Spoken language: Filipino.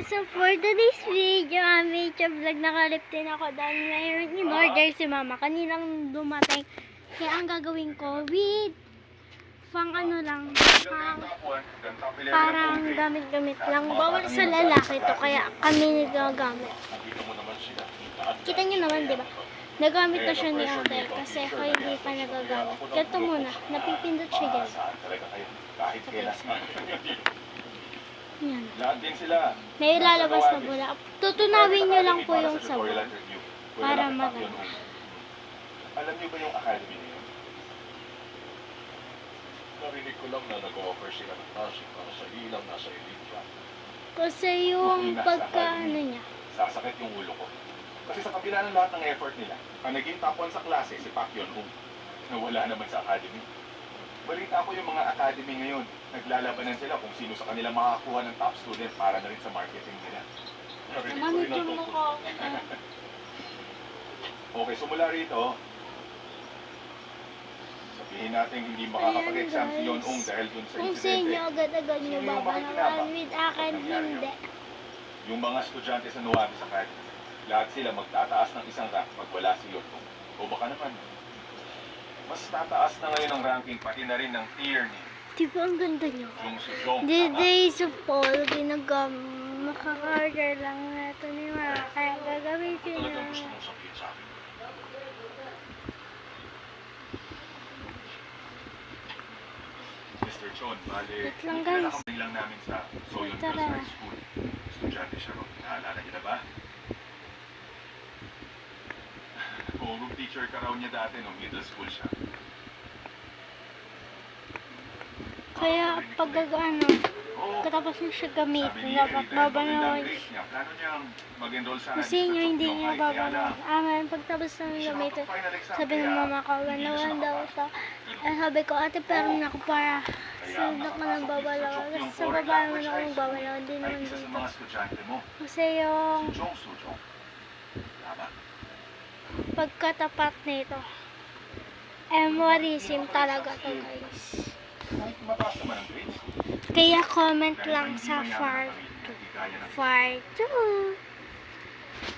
So for today's video, medyo vlog nakalip din ako dahil mayroon in-order si mama. Kaninang dumating. Kaya ang gagawin ko with ano lang, parang gamit-gamit lang. Bawal sa lalaki to, kaya kami nagagamit. Kita nyo naman, di ba? Nagamit na siya ni ate kasi ako hindi pa nagagamit. Ganito muna, napipindot siya dyan. Yan. May ilalabas na bula. Tutunawin nyo lang po yung sabon para maganda. Alam niyo ba yung academy niyo? Narinig ko lang na nag-offer sila ng passion para sa ilang nasa elite club. Kasi yung pagkaano niya. Sasakit yung ulo ko. Kasi sa kabila ng lahat ng effort nila, ang naging top 1 sa klase si Pak Yun-Hung na wala naman sa academy. Balita ko yung mga academy ngayon, naglalabanan sila kung sino sa kanila makakuha ng top student para na rin sa marketing nila. Manit yung mukha. Okay, so mula rito, sabihin natin hindi makakapag-exam si Yun-Hung dahil dun sa Kung sa insidente. inyo, agad-agad nyo babanawan with akin, hindi. Yung mga estudyante sa Nuwabis Academy, lahat sila magtataas ng isang rank pag wala si Yun-Hung. O baka naman, mas tataas na ngayon ang ranking pati na rin ng tier ni Di ba ang ganda nyo? Jung Soo-jong. The days of Paul, makaka-order lang na ito ni Mara. Kaya gagamitin nyo. Talagang gusto mong sabihin sa akin. Mr. Chon, bale, Wait lang, guys. pinakamaling lang namin sa Soyon Girls Tara. High School. Estudyante siya ron. Naalala niyo na ba? Oo, room teacher ka raw niya dati nung middle school siya. Kaya pag ano, Oo, katapos nyo siya sabi gamitin, ni dapat Eddie, dahil babanawan maganda ang grades niya, plano niyang mag-enroll sa Kasi nyo hindi nyo babanawan. Amen, pagtapos nyo gamitin, sabi ng mama ko, ganawan daw ito. Eh, sabi ko, ate, pero naku para sunod ko ng babalawan. Kasi sa baba naman ako magbabalawan, hindi naman isa sa dito. mga estudyante mo, Kasi yung si Jung Soo-jong. Tama. pagkatapat nito, memorism talaga to, guys. Kahit mataas naman ang grades. Kaya comment lang Dahil sa hindi mayaman ang part pamilya, hindi kaya ng 2.